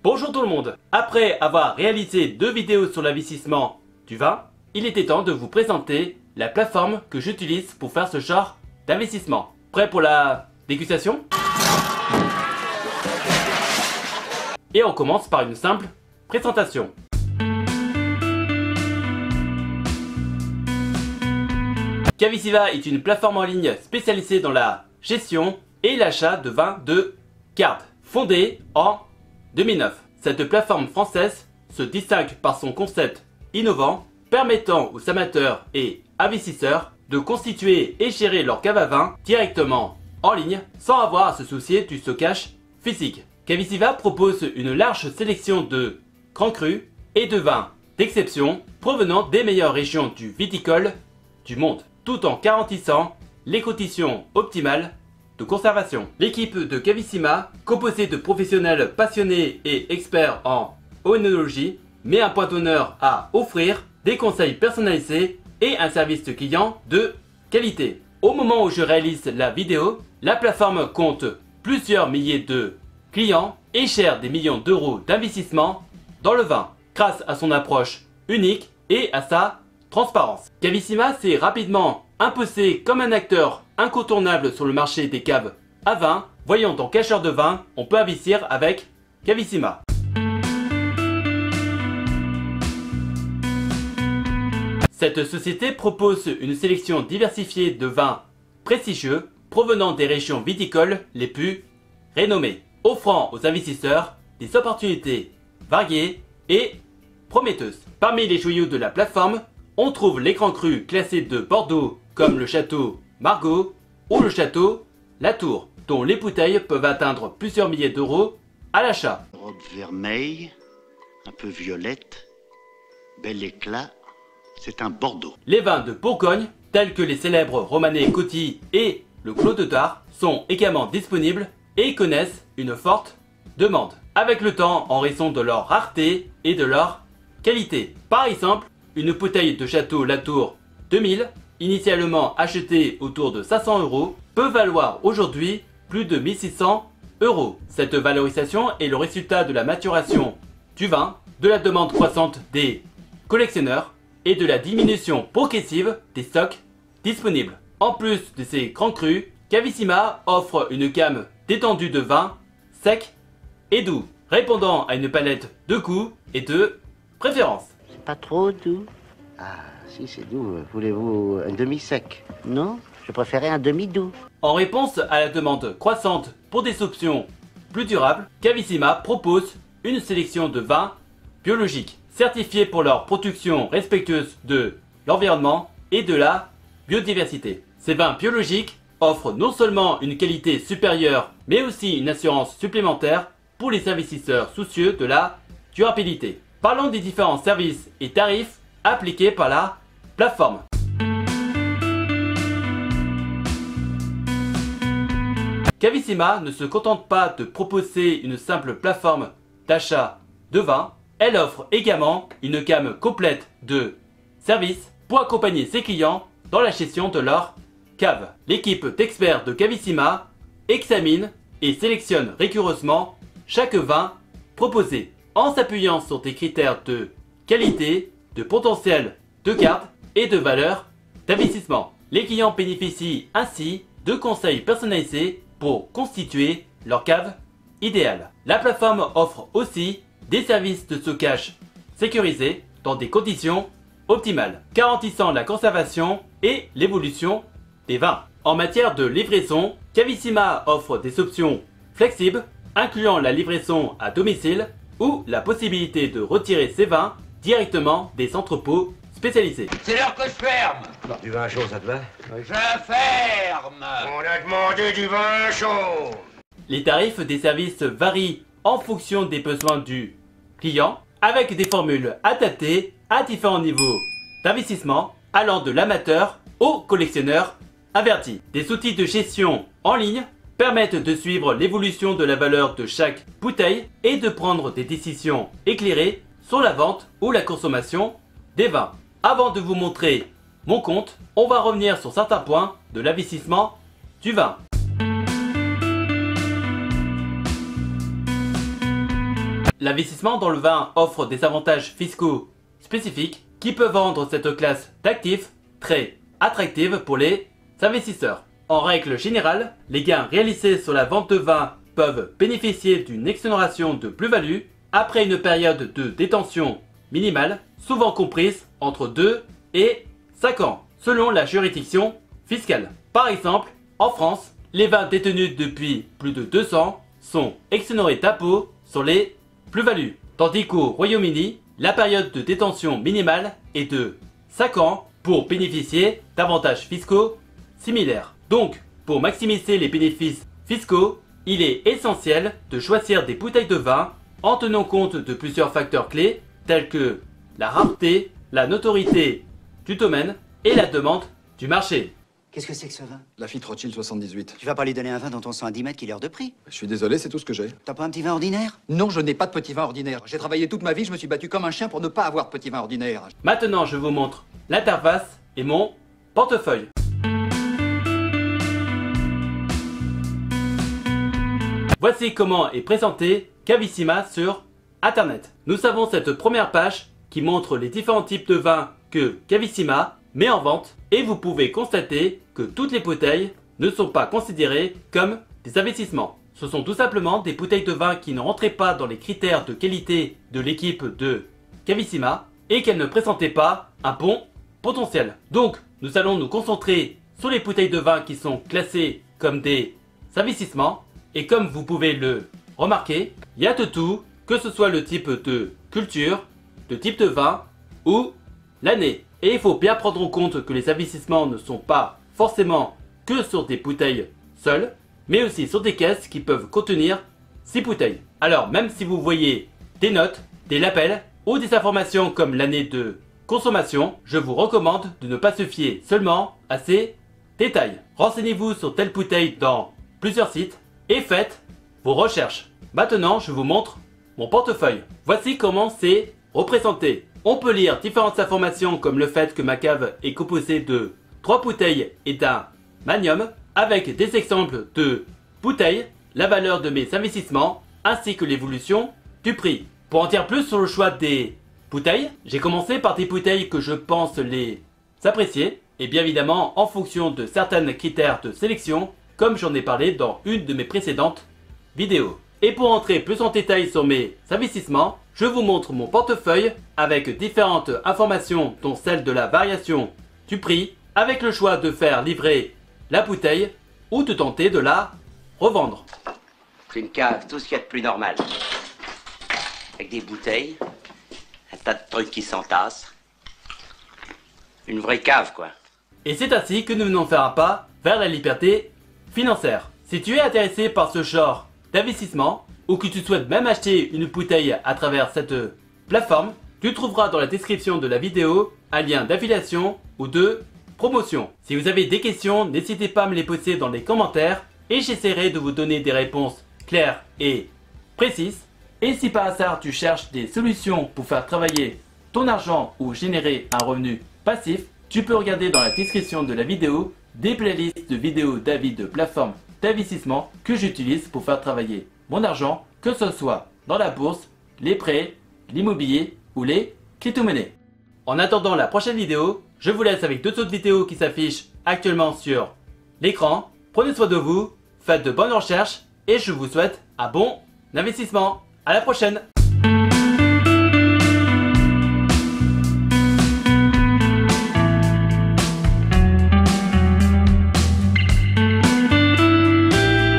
Bonjour tout le monde. Après avoir réalisé 2 vidéos sur l'investissement du vin, il était temps de vous présenter la plateforme que j'utilise pour faire ce genre d'investissement. Prêt pour la dégustation? Et on commence par une simple présentation. Caviciva est une plateforme en ligne spécialisée dans la gestion et l'achat de vins de garde. Fondée en 2009, cette plateforme française se distingue par son concept innovant permettant aux amateurs et investisseurs de constituer et gérer leur cave à vin directement en ligne sans avoir à se soucier du stockage physique. Caviciva propose une large sélection de grands crus et de vins d'exception provenant des meilleures régions du viticole du monde, tout en garantissant les conditions optimales de conservation. L'équipe de Cavissima, composée de professionnels passionnés et experts en œnologie, met un point d'honneur à offrir des conseils personnalisés et un service client de qualité. Au moment où je réalise la vidéo, la plateforme compte plusieurs milliers de clients et gère des millions d'euros d'investissement dans le vin, grâce à son approche unique et à sa transparence. Cavissima s'est rapidement imposé comme un acteur incontournable sur le marché des caves à vin. Voyons dans quel genre de vin on peut investir avec Cavissima. Cette société propose une sélection diversifiée de vins prestigieux provenant des régions viticoles les plus renommées, offrant aux investisseurs des opportunités variées et prometteuses. Parmi les joyaux de la plateforme, on trouve les grands crus classés de Bordeaux comme le château Margaux ou le château Latour, dont les bouteilles peuvent atteindre plusieurs milliers d'euros à l'achat. Robe vermeille, un peu violette, bel éclat, c'est un Bordeaux. Les vins de Bourgogne, tels que les célèbres Romanée Conti et le Clos de Tart, sont également disponibles et connaissent une forte demande, avec le temps en raison de leur rareté et de leur qualité. Par exemple, une bouteille de château Latour 2000, initialement achetée autour de 500 €, peut valoir aujourd'hui plus de 1600 €. Cette valorisation est le résultat de la maturation du vin, de la demande croissante des collectionneurs et de la diminution progressive des stocks disponibles. En plus de ces grands crus, Cavissima offre une gamme d'étendue de vins secs et doux, répondant à une palette de goûts et de préférences. C'est pas trop doux? Ah, si c'est doux. Voulez-vous un demi-sec? Non, je préférais un demi-doux. En réponse à la demande croissante pour des options plus durables, Cavissima propose une sélection de vins biologiques, certifiés pour leur production respectueuse de l'environnement et de la biodiversité. Ces vins biologiques offrent non seulement une qualité supérieure, mais aussi une assurance supplémentaire pour les investisseurs soucieux de la durabilité. Parlons des différents services et tarifs appliqués par la plateforme. Cavissima ne se contente pas de proposer une simple plateforme d'achat de vin, elle offre également une gamme complète de services pour accompagner ses clients dans la gestion de leur cave. L'équipe d'experts de Cavissima examine et sélectionne rigoureusement chaque vin proposé en s'appuyant sur des critères de qualité, de potentiel de garde et de valeur d'investissement. Les clients bénéficient ainsi de conseils personnalisés pour constituer leur cave idéale. La plateforme offre aussi des services de stockage sécurisés dans des conditions optimales, garantissant la conservation et l'évolution des vins. En matière de livraison, Cavissima offre des options flexibles, incluant la livraison à domicile ou la possibilité de retirer ses vins directement des entrepôts spécialisés. C'est l'heure que je ferme. Bon, du vin chaud, ça te va? Je ferme. On a demandé du vin chaud. Les tarifs des services varient en fonction des besoins du client, avec des formules adaptées à différents niveaux d'investissement, allant de l'amateur au collectionneur averti. Des outils de gestion en ligne permettent de suivre l'évolution de la valeur de chaque bouteille et de prendre des décisions éclairées sur la vente ou la consommation des vins. Avant de vous montrer mon compte, on va revenir sur certains points de l'investissement du vin. L'investissement dans le vin offre des avantages fiscaux spécifiques qui peuvent rendre cette classe d'actifs très attractive pour les investisseurs. En règle générale, les gains réalisés sur la vente de vin peuvent bénéficier d'une exonération de plus-value après une période de détention minimale, souvent comprise entre 2 et 5 ans, selon la juridiction fiscale. Par exemple, en France, les vins détenus depuis plus de 2 ans sont exonérés d'impôts sur les plus-values, tandis qu'au Royaume-Uni, la période de détention minimale est de 5 ans pour bénéficier d'avantages fiscaux similaires. Donc, pour maximiser les bénéfices fiscaux, il est essentiel de choisir des bouteilles de vin en tenant compte de plusieurs facteurs clés tels que la rareté, la notoriété du domaine et la demande du marché. Qu'est-ce que c'est que ce vin? Lafite Rothschild 78. Tu vas pas lui donner un vin dont on sent à 10 mètres qu'il est hors de prix? Je suis désolé, c'est tout ce que j'ai. T'as pas un petit vin ordinaire? Non, je n'ai pas de petit vin ordinaire. J'ai travaillé toute ma vie, je me suis battu comme un chien pour ne pas avoir de petit vin ordinaire. Maintenant, je vous montre l'interface et mon portefeuille. Voici comment est présenté Cavissima sur Internet. Nous avons cette première page qui montre les différents types de vins que Cavissima met en vente et vous pouvez constater que toutes les bouteilles ne sont pas considérées comme des investissements. Ce sont tout simplement des bouteilles de vin qui ne rentraient pas dans les critères de qualité de l'équipe de Cavissima et qu'elles ne présentaient pas un bon potentiel. Donc nous allons nous concentrer sur les bouteilles de vin qui sont classées comme des investissements. Et comme vous pouvez le remarquer, il y a de tout, que ce soit le type de culture, le type de vin ou l'année. Et il faut bien prendre en compte que les investissements ne sont pas forcément que sur des bouteilles seules, mais aussi sur des caisses qui peuvent contenir 6 bouteilles. Alors même si vous voyez des notes, des labels ou des informations comme l'année de consommation, je vous recommande de ne pas se fier seulement à ces détails. Renseignez-vous sur telle bouteille dans plusieurs sites et faites vos recherches. Maintenant, je vous montre mon portefeuille. Voici comment c'est représenté. On peut lire différentes informations comme le fait que ma cave est composée de 3 bouteilles et d'un magnum, avec des exemples de bouteilles, la valeur de mes investissements, ainsi que l'évolution du prix. Pour en dire plus sur le choix des bouteilles, j'ai commencé par des bouteilles que je pense les apprécier, et bien évidemment en fonction de certains critères de sélection, comme j'en ai parlé dans une de mes précédentes vidéos. Et pour entrer plus en détail sur mes investissements, je vous montre mon portefeuille avec différentes informations dont celle de la variation du prix, avec le choix de faire livrer la bouteille ou de tenter de la revendre. C'est une cave, tout ce qu'il y a de plus normal. Avec des bouteilles, un tas de trucs qui s'entassent. Une vraie cave, quoi. Et c'est ainsi que nous venons faire un pas vers la liberté financière. Si tu es intéressé par ce genre d'investissement ou que tu souhaites même acheter une bouteille à travers cette plateforme, tu trouveras dans la description de la vidéo un lien d'affiliation ou de promotion. Si vous avez des questions, n'hésitez pas à me les poser dans les commentaires et j'essaierai de vous donner des réponses claires et précises. Et si par hasard tu cherches des solutions pour faire travailler ton argent ou générer un revenu passif, tu peux regarder dans la description de la vidéo des playlists de vidéos d'avis de plateformes d'investissement que j'utilise pour faire travailler mon argent, que ce soit dans la bourse, les prêts, l'immobilier ou les crypto-monnaies. En attendant la prochaine vidéo, je vous laisse avec 2 autres vidéos qui s'affichent actuellement sur l'écran. Prenez soin de vous, faites de bonnes recherches et je vous souhaite un bon investissement. À la prochaine!